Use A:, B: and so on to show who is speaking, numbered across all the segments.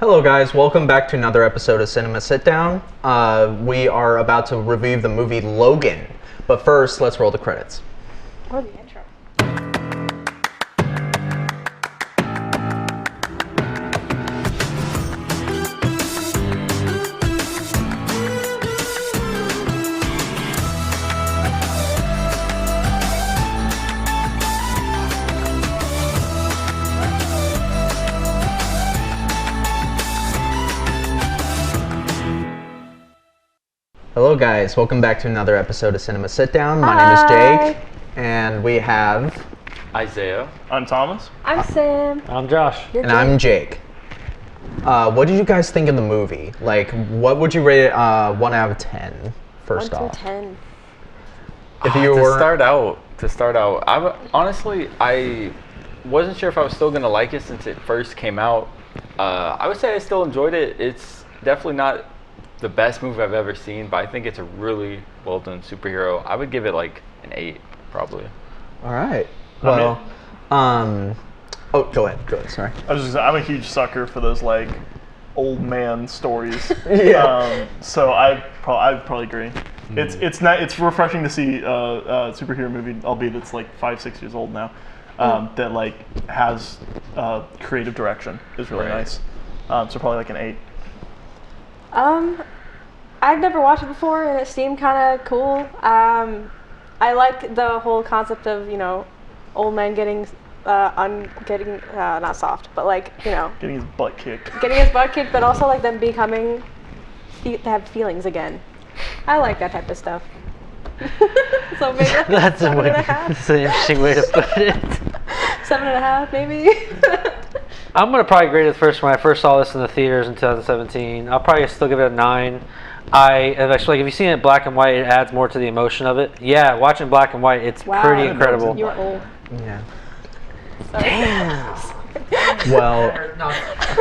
A: Hello guys, welcome back to another episode of Cinema Sitdown. We are about to review the movie Logan, but first, let's roll the credits.
B: Or the intro.
A: Hello guys, welcome back to another episode of Cinema Sitdown. My name is Jake, and we have...
C: Isaiah.
D: I'm Thomas.
B: I'm Sam.
E: I'm Josh.
A: And I'm Jake. What did you guys think of the movie? Like, what would you rate it 1 out of 10, first
B: 1
A: off?
B: through 10.
A: If you were...
C: To start out, I wasn't sure if I was still gonna like it since it first came out. I would say I still enjoyed it. It's definitely not the best movie I've ever seen, but I think it's a really well done superhero. I would give it like an 8, probably.
A: All right. Well, oh, go ahead, sorry.
D: I'm a huge sucker for those like old man stories.
A: Yeah.
D: So I'd probably agree. It's refreshing to see a superhero movie, albeit it's like 5-6 years old now, that like has creative direction is really nice. So probably like an 8.
B: I've never watched it before, and it seemed kind of cool. I like the whole concept of, old men getting not soft, but like,
D: Getting his butt kicked.
B: But also like them to have feelings again. I like that type of stuff. So maybe
E: That's
B: an
E: interesting way to put it.
B: 7.5, maybe.
E: I'm gonna probably grade it first when I first saw this in the theaters in 2017. I'll probably still give it a 9. If you've seen it black and white, it adds more to the emotion of it. Yeah, watching black and white, it's pretty incredible.
B: You're old.
A: Yeah.
B: Sorry.
A: Well,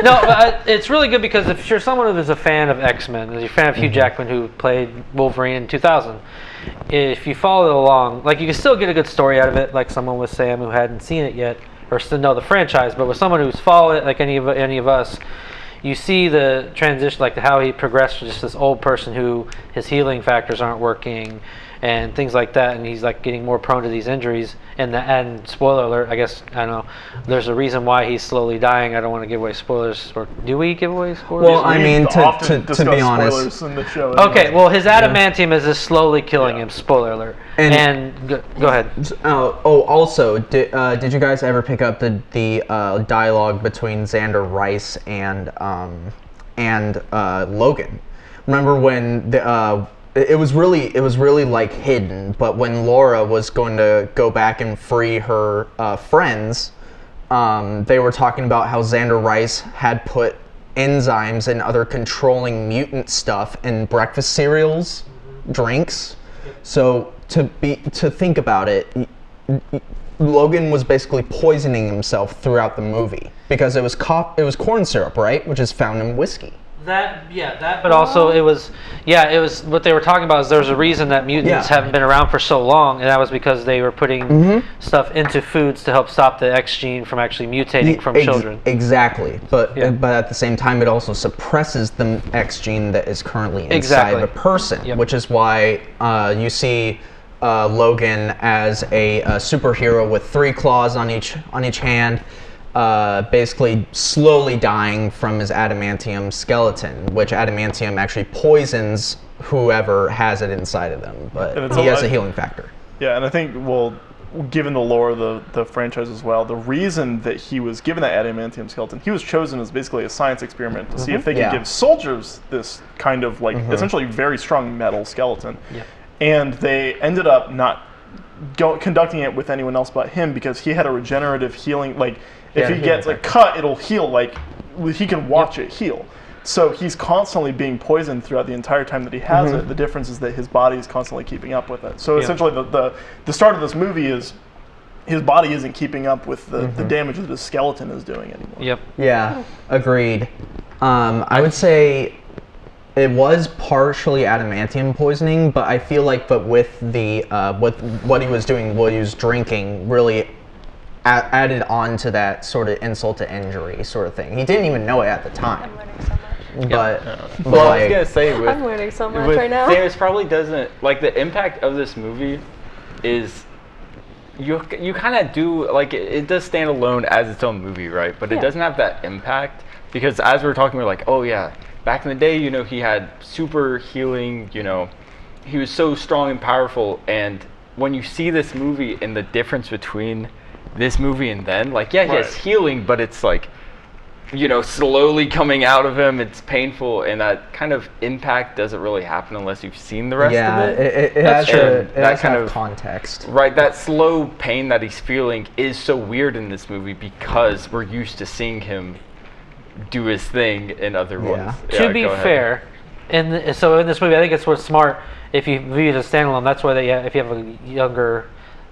E: No, it's really good because if you're someone who's a fan of X-Men, if you're a fan of Hugh Jackman who played Wolverine in 2000, if you follow it along, like you can still get a good story out of it, like someone with Sam who hadn't seen it yet or still know the franchise, but with someone who's followed it, like any of us, you see the transition, like how he progressed from just this old person who his healing factors aren't working and things like that, and he's like getting more prone to these injuries. And spoiler alert, I guess, I don't know, there's a reason why he's slowly dying. I don't want to give away spoilers. Or do we give away spoilers?
A: well, I mean, to be honest.
D: In the show
E: Okay, well, his adamantium is just slowly killing him. Spoiler alert.
A: And
E: Go ahead.
A: Also, did you guys ever pick up the dialogue between Xander Rice and Logan? Remember when it was really like hidden, but when Laura was going to go back and free her friends, they were talking about how Xander Rice had put enzymes and other controlling mutant stuff in breakfast cereals, drinks. So to think about it, Logan was basically poisoning himself throughout the movie because it was corn syrup, right, which is found in whiskey.
E: But also it was what they were talking about is there's a reason that mutants haven't been around for so long, and that was because they were putting stuff into foods to help stop the X gene from actually mutating from children.
A: Exactly, but at the same time it also suppresses the X gene that is currently inside of a person, which is why you see Logan as a superhero with 3 claws on each hand. Basically slowly dying from his adamantium skeleton, which adamantium actually poisons whoever has it inside of them, but he has a healing factor.
D: Yeah, and I think, well, given the lore of the franchise as well, the reason that he was given that adamantium skeleton, he was chosen as basically a science experiment to see if they could give soldiers this kind of like essentially very strong metal skeleton. And they ended up not conducting it with anyone else but him because he had a regenerative healing, like if he gets a cut, it'll heal, like he can watch it heal. So he's constantly being poisoned throughout the entire time that he has it. The difference is that his body is constantly keeping up with it. So essentially the start of this movie is his body isn't keeping up with the damage that his skeleton is doing anymore.
A: Yeah, agreed. I would say it was partially adamantium poisoning, but I feel like with the with what he was doing, what he was drinking, really added on to that sort of insult to injury sort of thing. He didn't even know it at the time.
B: I'm learning so much.
A: But,
C: well, I was gonna say with,
B: I'm learning so much
C: with
B: right now.
C: Samus probably doesn't like the impact of this movie is you kind of do like it does stand alone as its own movie, right? But it doesn't have that impact because as we were talking, we were like, oh yeah, back in the day, he had super healing, he was so strong and powerful. And when you see this movie and the difference between this movie and then, like, he has healing, but it's like, slowly coming out of him. It's painful, and that kind of impact doesn't really happen unless you've seen the rest of it.
A: That's true. It
C: that
A: has
C: kind
A: of
C: of
A: context.
C: Right, that slow pain that he's feeling is so weird in this movie because we're used to seeing him do his thing in other ones.
E: To be fair, so in this movie, I think it's what's smart if you view it as standalone. That's why if you have the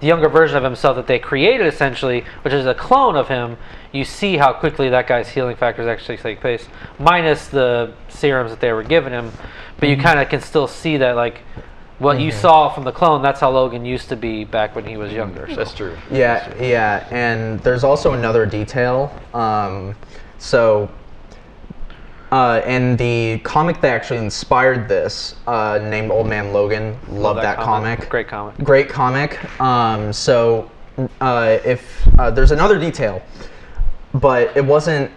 E: younger version of himself that they created essentially, which is a clone of him, you see how quickly that guy's healing factors actually take place, minus the serums that they were giving him. But you kind of can still see that, like, what you saw from the clone, that's how Logan used to be back when he was younger. So.
C: That's true.
A: Yeah, and there's also another detail. In the comic that actually inspired this, named Old Man Logan, love that comic.
E: Great comic.
A: Great comic. If there's another detail, but it wasn't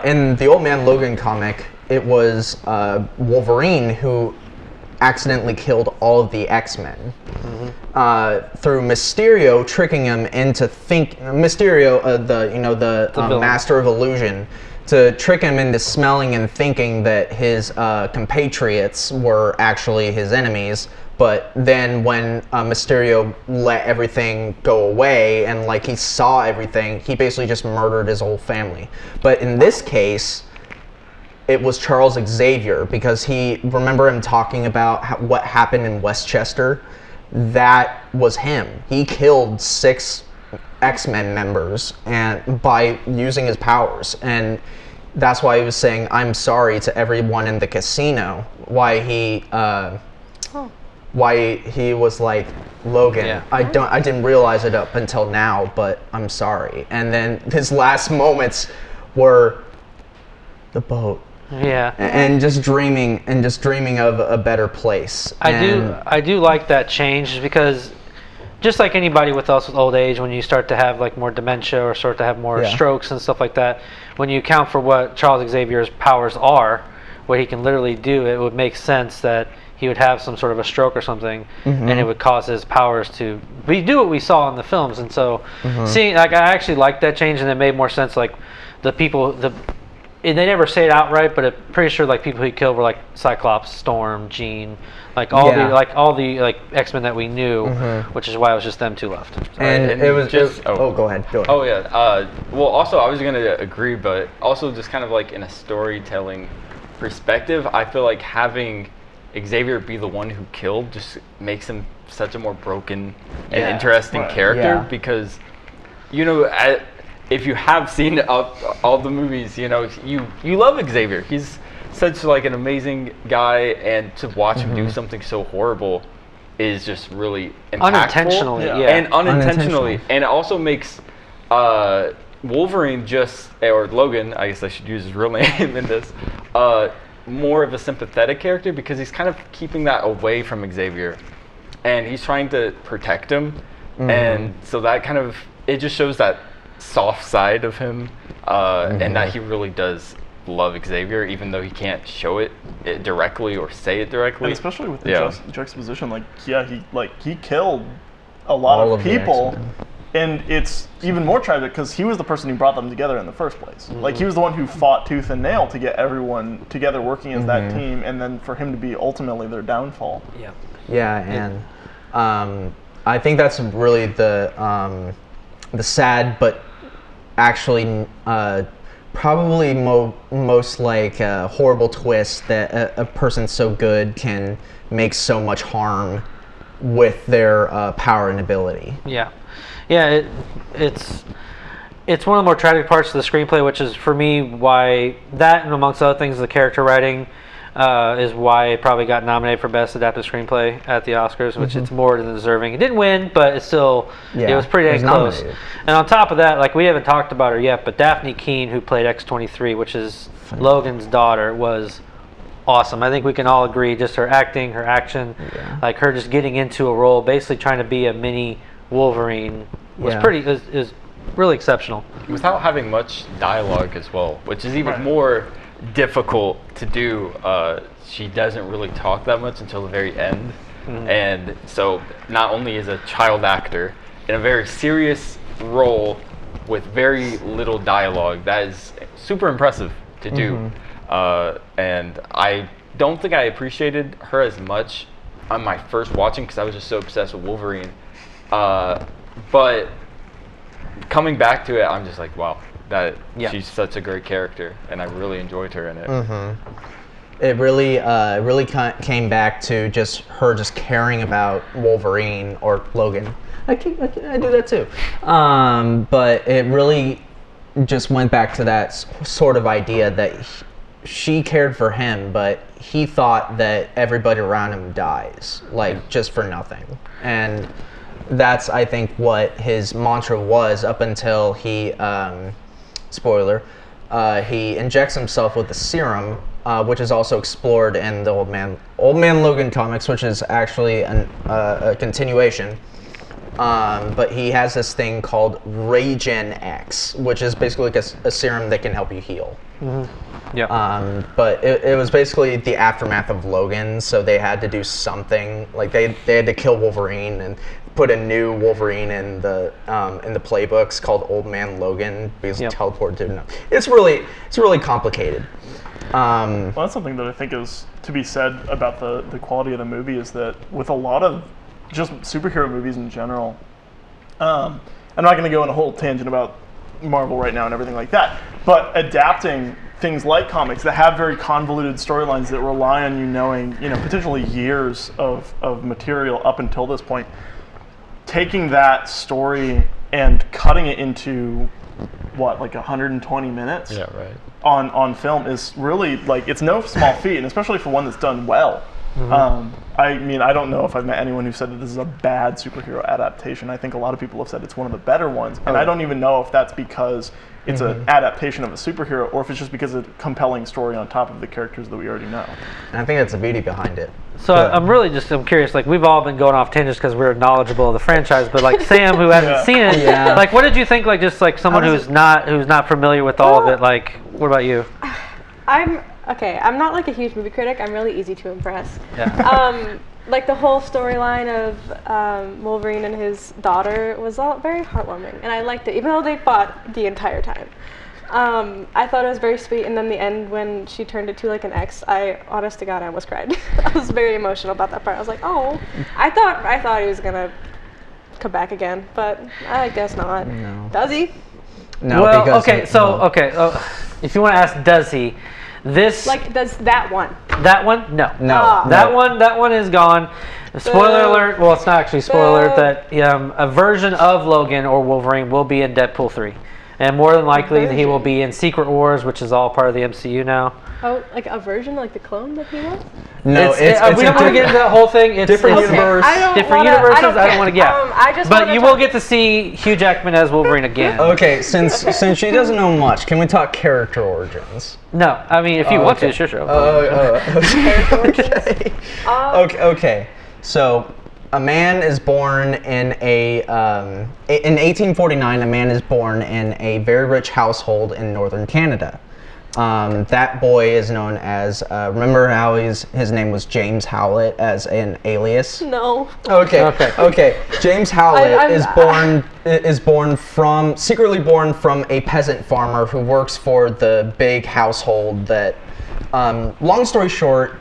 A: in the Old Man Logan comic. It was Wolverine who accidentally killed all of the X-Men through Mysterio tricking him into Mysterio, the master of illusion, to trick him into smelling and thinking that his compatriots were actually his enemies. But then when Mysterio let everything go away and like he saw everything, he basically just murdered his whole family. But in this case, it was Charles Xavier, because remember him talking about what happened in Westchester? That was him. He killed 6 X-Men members and by using his powers, and that's why he was saying I'm sorry to everyone in the casino. Why he was like, Logan, I didn't realize it up until now, but I'm sorry. And then his last moments were the boat.
E: Yeah.
A: And just dreaming of a better place.
E: I do like that change, because just like anybody with old age, when you start to have like more dementia or start to have more strokes and stuff like that, when you account for what Charles Xavier's powers are, what he can literally do, it would make sense that he would have some sort of a stroke or something, and it would cause his powers to do what we saw in the films. And so seeing, like, I actually liked that change, and it made more sense. Like and they never say it outright, but I'm pretty sure like people he killed were like Cyclops, Storm, Jean, like all the X-Men that we knew, which is why it was just them 2 left.
A: And it was just go ahead.
C: Oh yeah. Well, also I was gonna agree, but also just kind of like in a storytelling perspective, I feel like having Xavier be the one who killed just makes him such a more broken and interesting character, because if you have seen all the movies, you love Xavier. He's such like an amazing guy, and to watch him do something so horrible is just really impactful. Unintentionally. And it also makes Wolverine or Logan, I guess I should use his real name in this, more of a sympathetic character, because he's kind of keeping that away from Xavier, and he's trying to protect him, and so that kind of, it just shows that soft side of him, and that he really does love Xavier, even though he can't show it directly or say it directly.
D: And especially with the juxtaposition, he killed a lot of people. And it's even more tragic because he was the person who brought them together in the first place. Like, he was the one who fought tooth and nail to get everyone together working as that team, and then for him to be ultimately their downfall.
A: And I think that's really the sad, but actually probably most like horrible twist that a person so good can make so much harm with their power and ability. It's
E: one of the more tragic parts of the screenplay, which is for me why that, and amongst other things, the character writing is why it probably got nominated for Best Adapted Screenplay at the Oscars, which it's more than deserving. It didn't win, but it still it was pretty dang close.
A: Nominated.
E: And on top of that, like we haven't talked about her yet, but Daphne Keane, who played X-23, which is Logan's daughter, was awesome. I think we can all agree, just her acting, her action, like her just getting into a role, basically trying to be a mini Wolverine, was is really exceptional.
C: Without having much dialogue as well, which is even more difficult to do. She doesn't really talk that much until the very end. And so not only is a child actor in a very serious role with very little dialogue, that is super impressive to do. And I don't think I appreciated her as much on my first watching because I was just so obsessed with Wolverine. But coming back to it, I'm just like, wow, she's such a great character, and I really enjoyed her in it.
A: It really came back to just her just caring about Wolverine or Logan. I do that too. But it really just went back to that sort of idea that she cared for him, but he thought that everybody around him dies, like just for nothing. And that's, I think, what his mantra was up until he, spoiler, he injects himself with the serum, which is also explored in the Old Man Logan comics, which is actually a continuation. But he has this thing called Regen X, which is basically like a serum that can help you heal. But it was basically the aftermath of Logan, so they had to do something. Like they had to kill Wolverine and put a new Wolverine in the playbooks called Old Man Logan because he teleported to him. It's really complicated.
D: Well, that's something that I think is to be said about the quality of the movie, is that with a lot of just superhero movies in general, I'm not going to go on a whole tangent about Marvel right now and everything like that, but adapting things like comics that have very convoluted storylines that rely on you knowing, potentially years of material up until this point, taking that story and cutting it into like 120 minutes on film is really, like, it's no small feat, and especially for one that's done well. I mean, I don't know if I've met anyone who said that this is a bad superhero adaptation. I think a lot of people have said it's one of the better ones, and I don't even know if that's because it's an adaptation of a superhero or if it's just because of a compelling story on top of the characters that we already know.
A: And I think that's the beauty behind it.
E: So I'm curious, like, we've all been going off tangents because we're knowledgeable of the franchise, but like Sam, who hasn't seen it, like, what did you think, like, just like someone who's not familiar with all of it, like, what about you?
B: I'm not like a huge movie critic. I'm really easy to impress. Like the whole storyline of Wolverine and his daughter was all very heartwarming, and I liked it, even though they fought the entire time. I thought it was very sweet, and then the end when she turned it to like an X, honest to God, I almost cried. I was very emotional about that part. I was like, oh, I thought he was gonna come back again, but I guess not.
A: No.
B: Does he?
A: No.
E: Well,
A: because
E: if you want to ask, does he?
B: Does that one?
E: That one? No. That one is gone. Spoiler alert. Well, it's not actually spoiler alert that a version of Logan or Wolverine will be in Deadpool 3. And more than likely, he will be in Secret Wars, which is all part of the MCU now.
B: Oh, like a version, like the clone that he was?
A: No, it's
E: we don't want to get into that whole thing. It's
A: different universe.
E: Different universes. I don't want to get. But you will get to see Hugh Jackman as Wolverine again.
A: Okay, since she doesn't know much, can we talk character origins?
E: No, I mean, if you want to, sure.
A: Okay. So, a man is born in in 1849. A man is born in a very rich household in northern Canada. That boy is known as. Remember how his name was James Howlett as an alias?
B: No.
A: Okay. James Howlett is secretly born from a peasant farmer who works for the big household that. Long story short.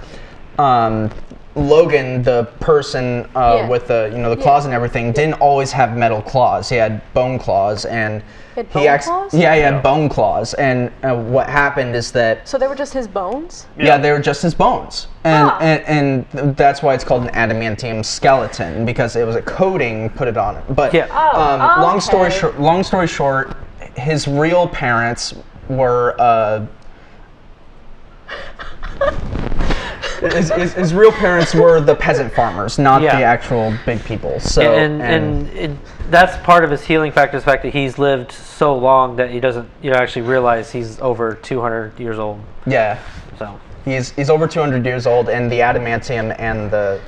A: Logan, the person with the claws and everything, didn't always have metal claws. He had bone claws, and he had bone claws. And what happened is that
B: so they were just his bones.
A: Yeah, they were just his bones, and that's why it's called an adamantium skeleton, because it was a coating put it on it. But long story short, his real parents were. his real parents were the peasant farmers, not the actual big people. So
E: and that's part of his healing factor, is the fact that he's lived so long that he doesn't actually realize he's over 200 years old.
A: Yeah.
E: So.
A: He's over 200 years old, and the adamantium and the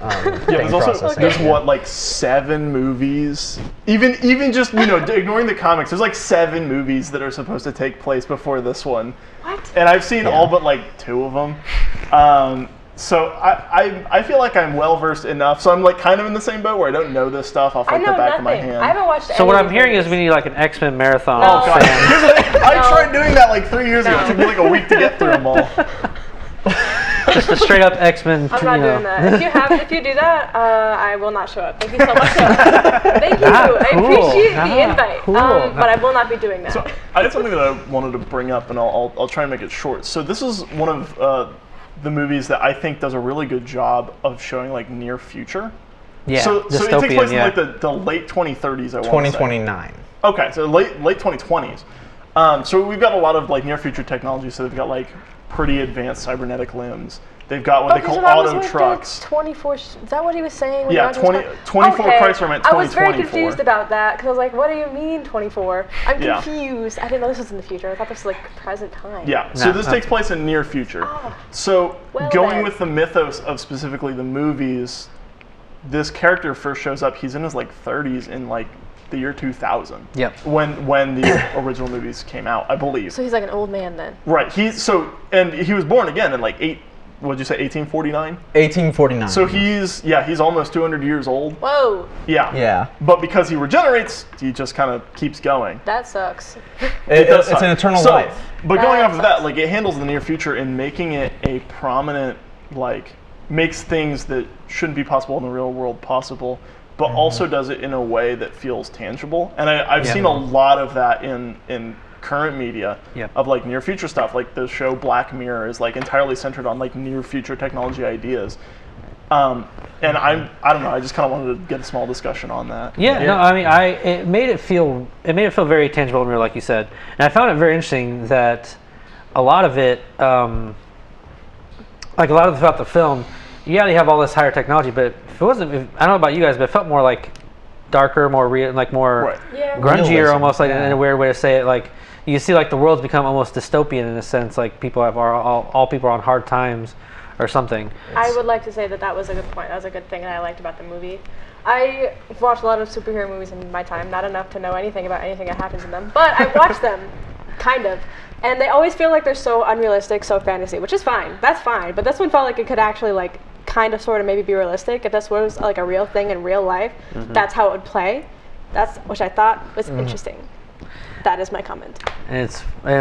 D: there's also there's 7 movies. Even just ignoring the comics, there's 7 movies that are supposed to take place before this one.
B: What?
D: And I've seen all but 2 of them. So I feel like I'm well versed enough. So I'm kind of in the same boat where I don't know this stuff off the back of my hand.
B: I haven't watched.
E: So what I'm hearing is we need an X-Men marathon.
D: Oh god! I tried doing that 3 years ago. It took me a week to get through them all.
E: Just a straight up X-Men.
B: I'm not doing that. If you do that, I will not show up. Thank you so much. Thank you. I appreciate the invite. But I will not be doing that.
D: So I had something that I wanted to bring up, and I'll try and make it short. So this is one of the movies that I think does a really good job of showing near future.
E: Yeah.
D: So it takes place in the late 2030s.
A: 2029.
D: Okay, so late 2020s. So we've got a lot of near future technology. So they've got pretty advanced cybernetic limbs. They've got what they call auto trucks.
B: 24. Is that what he was saying?
D: Yeah, 24 Chrysler meant 2024.
B: I was very confused about that because I was like, "What do you mean 24?" I'm confused. I didn't know this was in the future. I thought this was present time.
D: Yeah. So this takes place in near future.
B: Oh,
D: so going with the mythos of specifically the movies, this character first shows up. He's in his 30s in the year 2000.
E: Yep.
D: When the original movies came out, I believe.
B: So he's an old man then.
D: Right. And he was born again in what'd you say, 1849?
A: 1849.
D: So he's almost 200 years old.
B: Whoa.
D: Yeah.
A: Yeah.
D: But because he regenerates, he just kind of keeps going.
B: That sucks.
A: It's an eternal life.
D: But going off of that, it handles the near future in making it a prominent, makes things that shouldn't be possible in the real world possible, but also does it in a way that feels tangible. And I've seen a lot of that in current media of near future stuff. The show Black Mirror is entirely centered on near future technology ideas. And I don't know, I just kind of wanted to get a small discussion on that.
E: Yeah, no, I mean, it made it feel very tangible and real, like you said. And I found it very interesting that a lot of it, throughout the film, you have all this higher technology, but if it wasn't, I don't know about you guys, but it felt more darker, more real, more grungier,
A: Realism.
E: almost in a weird way to say it. You see, the world's become almost dystopian in a sense. People all people are on hard times, or something.
B: I would like to say that was a good point. That was a good thing that I liked about the movie. I watched a lot of superhero movies in my time, not enough to know anything about anything that happens in them, but I've watched them, kind of. And they always feel like they're so unrealistic, so fantasy, which is fine. That's fine. But this one felt like it could actually kind of sort of maybe be realistic. If this was a real thing in real life, that's how it would play. Which I thought was interesting. That is my comment.
E: And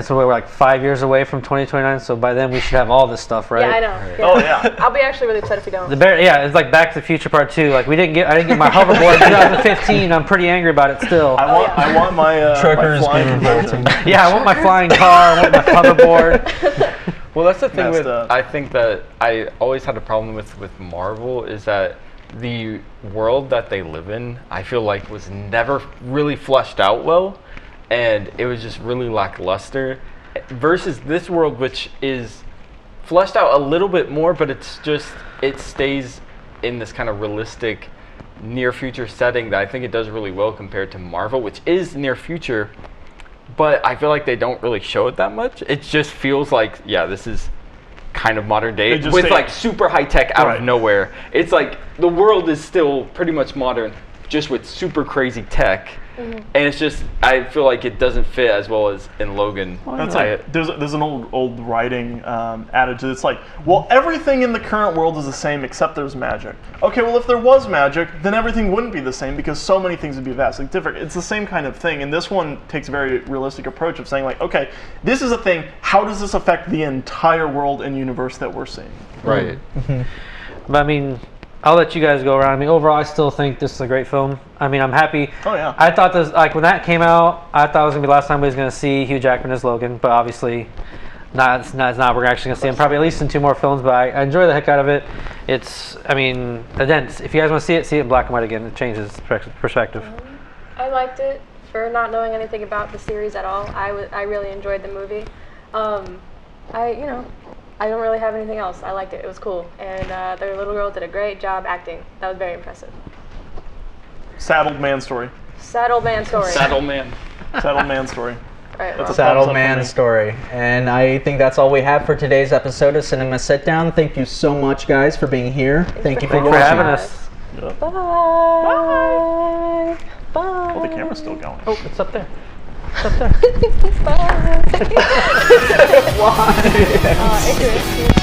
E: we're 5 years away from 2029, so by then we should have all this stuff, right?
B: Yeah, I know. Yeah.
D: Oh yeah.
B: I'll be actually really upset if you don't.
E: It's like Back to the Future Part 2. I didn't get my hoverboard in 2015. I'm pretty angry about it still.
D: I want my
A: Truckers
D: my flying conversion.
E: Yeah, I want my flying car. I want my hoverboard.
C: Well, that's the thing I think that I always had a problem with Marvel is that the world that they live in, I feel was never really fleshed out well, and it was just really lackluster. Versus this world, which is fleshed out a little bit more, but it stays in this kind of realistic near future setting that I think it does really well compared to Marvel, which is near future. But I feel they don't really show it that much. It just feels this is kind of modern day with super high tech out of nowhere. It's the world is still pretty much modern, just with super crazy tech. And it's just, I feel it doesn't fit as well as in Logan.
D: That's there's an old writing adage that's well, everything in the current world is the same except there's magic. Okay, well, if there was magic, then everything wouldn't be the same because so many things would be vastly different. It's the same kind of thing, and this one takes a very realistic approach of saying okay, this is a thing. How does this affect the entire world and universe that we're seeing?
C: Right.
E: But I mean, I'll let you guys go around. I mean, overall, I still think this is a great film. I mean, I'm happy.
D: Oh, yeah.
E: I thought this, when that came out, I thought it was going to be the last time we was going to see Hugh Jackman as Logan, but obviously it's not. We're actually going to see him probably at least in 2 more films, but I enjoy the heck out of it. Again, if you guys want to see it in black and white again. It changes perspective.
B: I liked it for not knowing anything about the series at all. I really enjoyed the movie. I don't really have anything else. I liked it. It was cool. And their little girl did a great job acting. That was very impressive.
D: Saddled man story.
B: Saddle man story.
C: Saddle man.
D: Saddled man story.
B: Right, well.
A: Saddle Man story. And I think that's all we have for today's episode of Cinema Sit Down. Thank you so much, guys, for being here. Thank you for
E: Thanks for having us.
D: Yeah.
B: Bye. Bye.
D: Oh, the camera's still going.
E: Oh, it's up there. It's up there.
B: Bye.
A: Why?
B: Icarus.